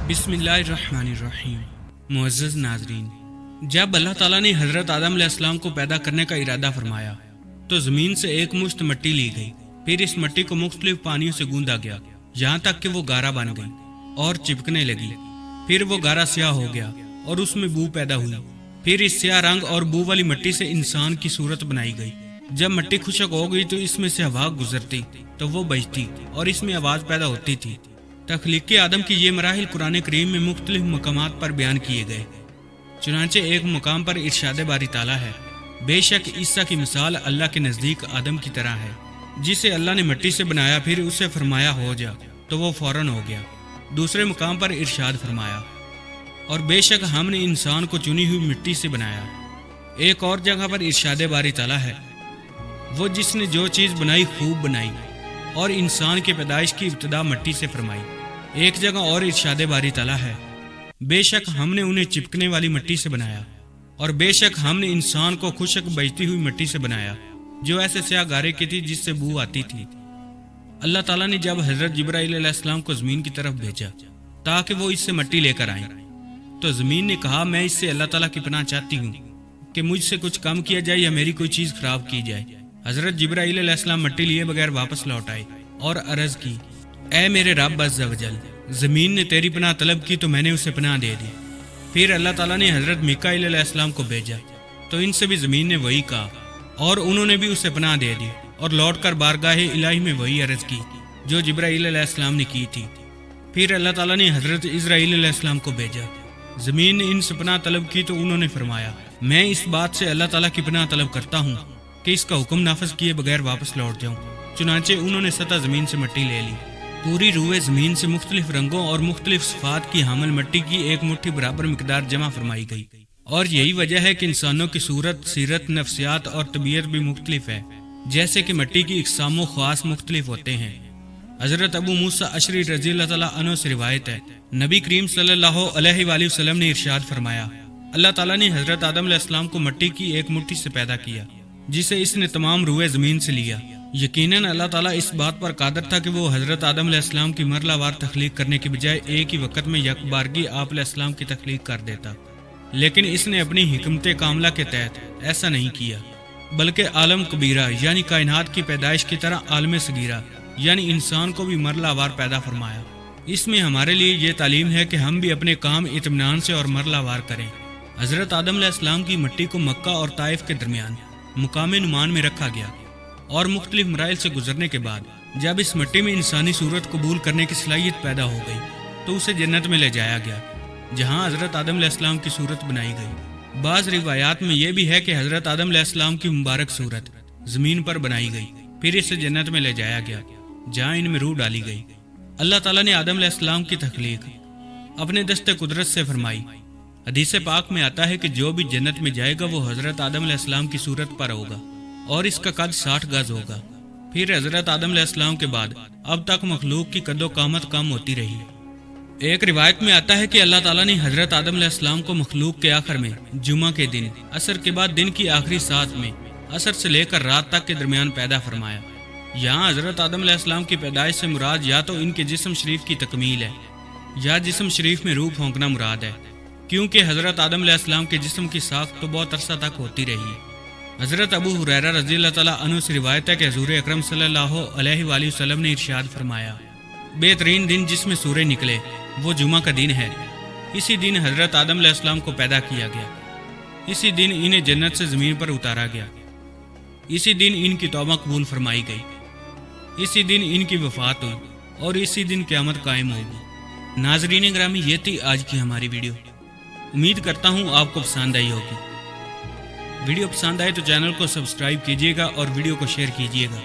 बिस्मिल्लाहिर्रहमानिर्रहीम। मुअज़्ज़ज़ नाज़रीन, जब अल्लाह ताला ने हज़रत आदम अलैहिस्सलाम को पैदा करने का इरादा फरमाया तो ज़मीन से एक मुश्त मिट्टी ली गई। फिर इस मिट्टी को मुख्तलिफ पानियों से गूंदा गया यहाँ तक कि वो गारा बन गई और चिपकने लगी। फिर वो गारा स्याह हो गया और उसमें बू पैदा हुई। फिर इस स्याह रंग और बू वाली मिट्टी से इंसान की सूरत बनाई गई। जब मिट्टी खुशक हो गई तो इसमें से हवा गुजरती तो वो बजती और इसमें आवाज़ पैदा होती थी। तख्लीक़ आदम की ये मराहिल कुरान करीम में मुख्तलिफ मकामात पर बयान किए गए। चुनांचे एक मुकाम पर इरशाद बारी ताला है, बेशक ईसा की मिसाल अल्लाह के नज़दीक आदम की तरह है, जिसे अल्लाह ने मिट्टी से बनाया, फिर उसे फरमाया हो जा तो वो फौरन हो गया। दूसरे मुकाम पर इरशाद फरमाया, और बेशक हमने इंसान को चुनी हुई मिट्टी से बनाया। एक और जगह पर इरशाद बारी ताला है, वो जिसने जो चीज़ बनाई खूब बनाई और इंसान की पैदाइश की इब्तिदा मिट्टी से फरमाई। एक जगह और इरशाद बारी ताला है, बेशक हमने उन्हें चिपकने वाली मिट्टी से बनाया, और बेशक हमने इंसान को खुशक बजती हुई मिट्टी से बनाया जो ऐसे स्याह गारे की थी जिससे बू आती थी। अल्लाह ताला ने जब हज़रत जिब्राईल अलैहिस्सलाम को ज़मीन की तरफ भेजा ताकि वो इससे मिट्टी लेकर आए, तो ज़मीन ने कहा, मैं इससे अल्लाह ताला की पनाह चाहती हूँ कि मुझसे कुछ कम किया जाए या मेरी कोई चीज़ खराब की जाए। हज़रत जिब्राईल अलैहिस्सलाम मिट्टी लिए बगैर वापस लौट आए और अर्ज़ की, ऐ मेरे रब अज़्ज़ व जल, ज़मीन ने तेरी पनाह तलब की तो मैंने उसे पनाह दे दी। फिर अल्लाह ताला ने हज़रत मीकाईल अलैहिस्सलाम को भेजा तो इनसे भी ज़मीन ने वही कहा और उन्होंने भी उसे पनाह दे दी और लौटकर बारगाह इलाही में वही अर्ज़ की जो जिब्राईल अलैहिस्सलाम ने की थी। फिर अल्लाह ताला ने हज़रत इज़राईल अलैहिस्सलाम को भेजा। ज़मीन ने इनसे पनाह तलब की तो उन्होंने फरमाया, मैं इस बात से अल्लाह ताला की पनाह तलब करता हूँ कि इसका हुक्म नाफिज किए बगैर वापस लौट जाऊँ। चुनांचे उन्होंने सतह ज़मीन से मिट्टी ले ली। पूरी रूए ज़मीन से मुख्तलिफ रंगों और मुख्तलिफ सिफात की हामिल मिट्टी की एक मुट्ठी बराबर मिकदार जमा फरमाई गई। और यही वजह है कि इंसानों की सूरत, सीरत, नफ्सियात और तबीयत भी मुख्तलिफ है, जैसे कि मिट्टी की इकसामो ख़ास मुख्तलिफ होते हैं। हज़रत अबू मूसा अशरी रज़ियल्लाहु तआला अन्हु से रिवायत है, नबी करीम सल्लल्लाहु अलैहि वसल्लम ने इरशाद फरमाया, अल्लाह ताला ने हज़रत आदम अलैहिस्सलाम को मिट्टी की एक मुट्ठी से पैदा किया जिसे इसने तमाम रूए ज़मीन से लिया। यकीनन अल्लाह ताला इस बात पर कादर था कि वो हज़रत आदम अलैहिस्सलाम की मरलावार तख्लीक करने के बजाय एक ही वक्त में यकबारगी आप अलैहिस्सलाम की तख्लीक कर देता, लेकिन इसने अपनी हिकमत कामला के तहत ऐसा नहीं किया, बल्कि आलम कबीरा यानी कायनात की पैदाइश की तरह आलम सगीरा यानी इंसान को भी मरलावार पैदा फरमाया। इसमें हमारे लिए ये तालीम है कि हम भी अपने काम इत्मीनान से और मरलावार करें। हज़रत आदम अलैहिस्सलाम की मिट्टी को मक्का और ताइफ के दरमियान मुकाम नुमान में रखा गया और मुख्तलिफ मराइल से गुजरने के बाद जब इस मिट्टी में इंसानी सूरत कबूल करने की सलाहियत पैदा हो गई तो उसे जन्नत में ले जाया गया जहाँ हज़रत आदम अलैहिस्सलाम की सूरत बनाई गई। बाज़ रिवायात में यह भी है कि हज़रत आदम अलैहिस्सलाम की मुबारक सूरत ज़मीन पर बनाई गई, फिर इसे जन्नत में ले जाया गया जहाँ इनमें रूह डाली गई। अल्लाह ताला ने आदम अलैहिस्सलाम की तख्लीक अपने दस्ते कुदरत से फरमाई। हदीस पाक में आता है कि जो भी जन्नत में जाएगा वो हज़रत आदम अलैहिस्सलाम की सूरत पर होगा और इसका कद 60 गज होगा। फिर हज़रत आदम अलैहिस्सलाम के बाद अब तक मखलूक की कदो कामत कम होती रही। एक रिवायत में आता है कि अल्लाह ताला ने हज़रत आदम अलैहिस्सलाम को मखलूक के आखिर में जुमा के दिन असर के बाद दिन की आखिरी सात में असर से लेकर रात तक के दरमियान पैदा फरमाया। यहाँ हज़रत आदम अलैहिस्सलाम की पैदाइश से मुराद या तो इनके जिस्म शरीफ की तकमील है या जिस्म शरीफ में रूह फोंकना मुराद है, क्योंकि हज़रत आदम अलैहिस्सलाम के जिस्म की साख्त तो बहुत अरसा तक होती रही। हज़रत अबू हुरैरा रज़ियल्लाहु तआला अन्हु से रिवायत है कि हुज़ूर अकरम सल्लल्लाहु अलैहि वसल्लम ने इरशाद फरमाया, बेहतरीन दिन जिसमें सूरज निकले वो जुमा का दिन है। इसी दिन हज़रत आदम अलैहिस्सलाम को पैदा किया गया, इसी दिन इन्हें जन्नत से ज़मीन पर उतारा गया, इसी दिन इनकी तौबा कबूल फरमाई गई, इसी दिन इनकी वफ़ात हुई और इसी दिन क़यामत कायम होगी। नाज़रीन ग्रामी, ये थी आज की हमारी वीडियो। उम्मीद करता हूँ आपको पसंद आई होगी। वीडियो पसंद आए तो चैनल को सब्सक्राइब कीजिएगा और वीडियो को शेयर कीजिएगा।